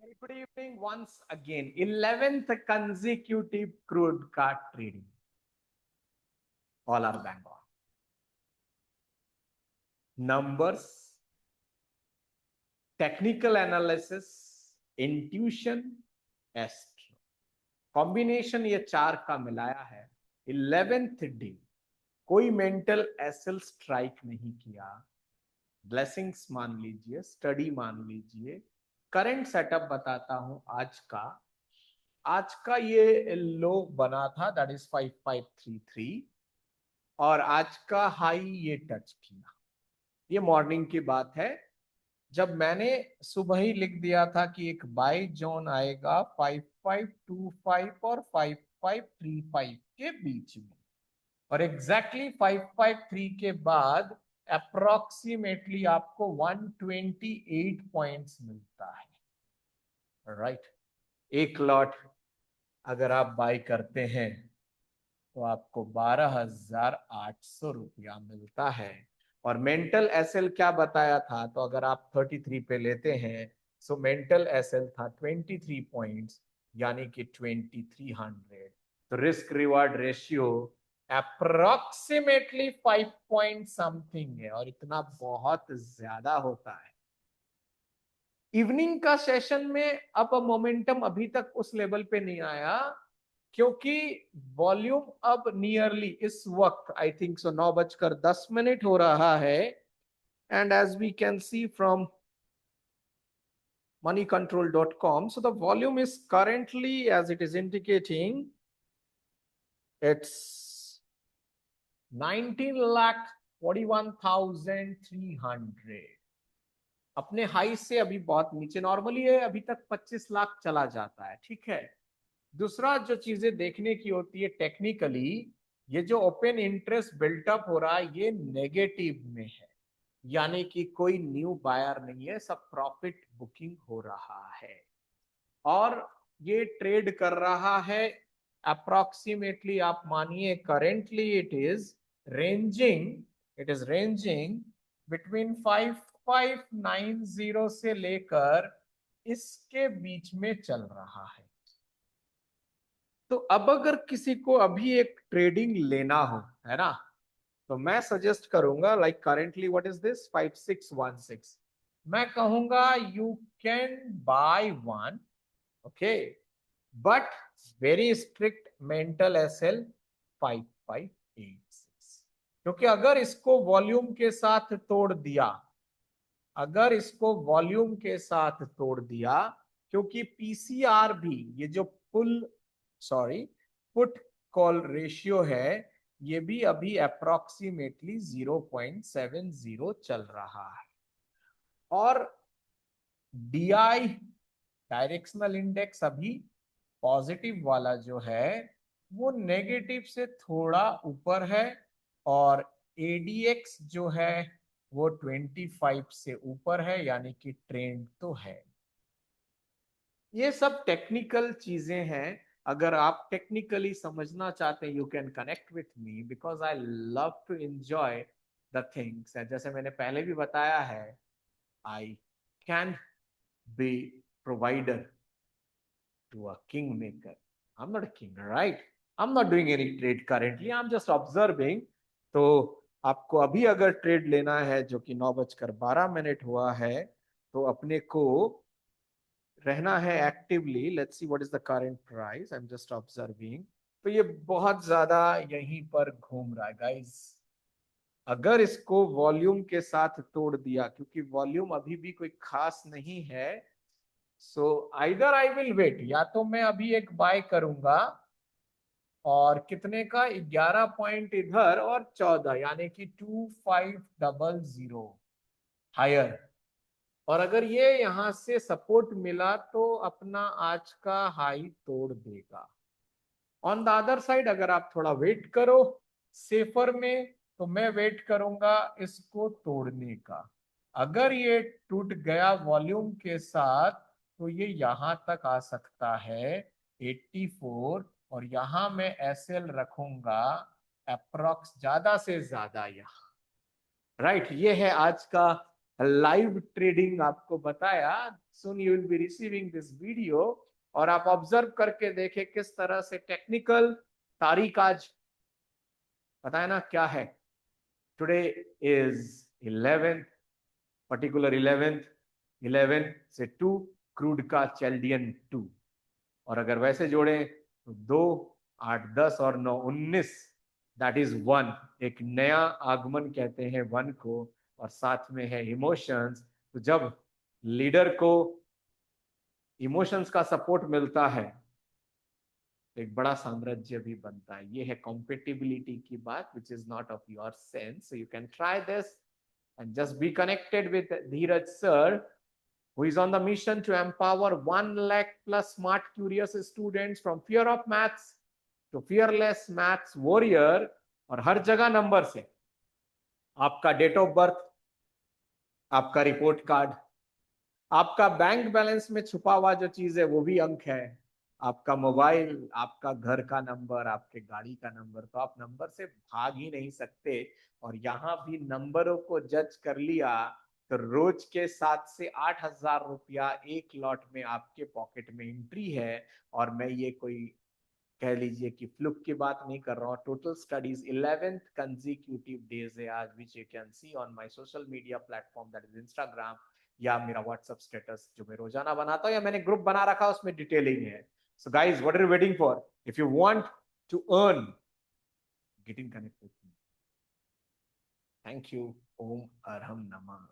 Very good evening once again. 11th consecutive crude card trading. All are bang on. Numbers, technical analysis, intuition, astro combination ये चार का मिलाया है 11th day कोई mental SL strike नहीं किया. Blessings मान लीजिए, स्टडी मान लीजिए. करंट सेटअप बताता हूं आज का ये लो बना था, दैट इज 5533, और आज का हाई ये टच किया. ये मॉर्निंग की बात है, जब मैंने सुबह ही लिख दिया था कि एक बाय जोन आएगा 5525 और 5535 के बीच में, और एग्जैक्टली 553 के बाद अप्रोक्सीमेटली आपको 128 पॉइंट्स मिलता है. राइट एक लॉट अगर आप बाय करते हैं तो आपको 12,800 रुपया मिलता है. और मेंटल एसएल क्या बताया था, तो अगर आप 33 पे लेते हैं सो मेंटल एसएल था 23 पॉइंट्स, यानी कि 2300. तो risk reward ratio approximately 5 point something है, और इतना बहुत ज्यादा होता है. इवनिंग का सेशन में अब मोमेंटम अभी तक उस लेवल पे नहीं आया, क्योंकि वॉल्यूम अब नियरली इस वक्त आई थिंक सो 9:10 हो रहा है. And as we can see from moneycontrol.com, so the volume is currently, as it is indicating, it's 19,41,300. अपने हाई से अभी बहुत नीचे. नॉर्मली है अभी तक 25 लाख चला जाता है, ठीक है. दूसरा जो चीजें देखने की होती है टेक्निकली, ये जो ओपन इंटरेस्ट बिल्टअप हो रहा है ये नेगेटिव में है, यानी कि कोई न्यू बायर नहीं है, सब प्रॉफिट बुकिंग हो रहा है. और ये ट्रेड कर रहा है अप्रोक्सीमेटली, आप मानिए currently it is ranging between 5590 से लेकर इसके बीच में चल रहा है. तो अब अगर किसी को अभी एक ट्रेडिंग लेना हो, है ना, तो मैं सजेस्ट करूंगा like currently what is this 5616, मैं कहूंगा you can buy one, okay, but very strict mental SL 5586. क्योंकि अगर इसको वॉल्यूम के साथ तोड़ दिया, क्योंकि पीसीआर भी, ये जो पुट कॉल रेशियो है, ये भी अभी अप्रोक्सीमेटली 0.70 चल रहा है. और डीआई डायरेक्शनल इंडेक्स अभी पॉजिटिव वाला जो है वो नेगेटिव से थोड़ा ऊपर है, और एडीएक्स जो है वो 25 से ऊपर है, यानी कि ट्रेंड तो है. ये सब टेक्निकल चीजें हैं. अगर आप टेक्निकली समझना चाहते हैं, you can connect with me because I love to enjoy the things. जैसे मैंने पहले भी बताया है, I can be provider to a kingmaker. I'm not a king, right? I'm not doing any trade currently. I'm just observing. तो आपको अभी अगर ट्रेड लेना है, जो कि 9:12 हुआ है, तो अपने को रहना है actively. Let's see what is the current price. I am just observing. तो ये बहुत ज्यादा यहीं पर घूम रहा है गाइस. अगर इसको वॉल्यूम के साथ तोड़ दिया, क्योंकि वॉल्यूम अभी भी कोई खास नहीं है, so either I will wait, या तो मैं अभी एक बाय करूंगा, और कितने का, 11 पॉइंट इधर और 14, यानी कि 2500 हायर. और अगर ये यहां से सपोर्ट मिला तो अपना आज का हाई तोड़ देगा. ऑन द अदर साइड अगर आप थोड़ा वेट करो सेफर में, तो मैं वेट करूंगा इसको तोड़ने का. अगर ये टूट गया वॉल्यूम के साथ, तो ये यहां तक आ सकता है 84, और यहां मैं एसएल रखूंगा अप्रोक्स ज्यादा से ज्यादा यहाँ. राइट ये है आज का लाइव ट्रेडिंग आपको बताया। Soon you will be receiving this video और आप ऑब्जर्व करके देखें किस तरह से टेक्निकल तारीख आज पता है ना क्या है। टुडे इज 11th, पर्टिकुलर 11 से 2 क्रूड का चैल्डियन 2, और अगर वैसे जोड़े तो 2 8 10 और 9 19, दैट इज 1। एक नया आगमन कहते हैं 1 को, और साथ में है इमोशंस। तो जब लीडर को इमोशंस का सपोर्ट मिलता है तो एक बड़ा साम्राज्य भी बनता है। ये है कॉम्पेटिबिलिटी की बात, which is not of your sense. So you can try this and just be connected with Dheeraj sir, who is on the mission to empower 1 lakh plus smart curious students from fear of maths to fearless maths warrior। और हर जगह number से, आपका date of birth, आपका report card, आपका bank balance में छुपा हुआ जो चीज है वो भी अंक है, आपका मोबाइल, आपका घर का नंबर, आपके गाड़ी का नंबर। तो आप नंबर से भाग ही नहीं सकते। और यहाँ भी नंबरों को जज कर लिया तो रोज के 7 से 8 हजार रुपया एक लॉट में आपके पॉकेट में एंट्री है। और मैं ये कोई कह लीजिए कि फ्लुक की बात नहीं कर रहा हूँ। Total studies 11th consecutive days है आज, which you can see on my social media platform, that is Instagram, या मेरा व्हाट्सएप स्टेटस जो मैं रोजाना बनाता हूँ, या मैंने ग्रुप बना रखा है उसमें डिटेलिंग है। So guys, what are you waiting for? If you want to earn, get in connect with me. Thank you. ओम अरहम नमः।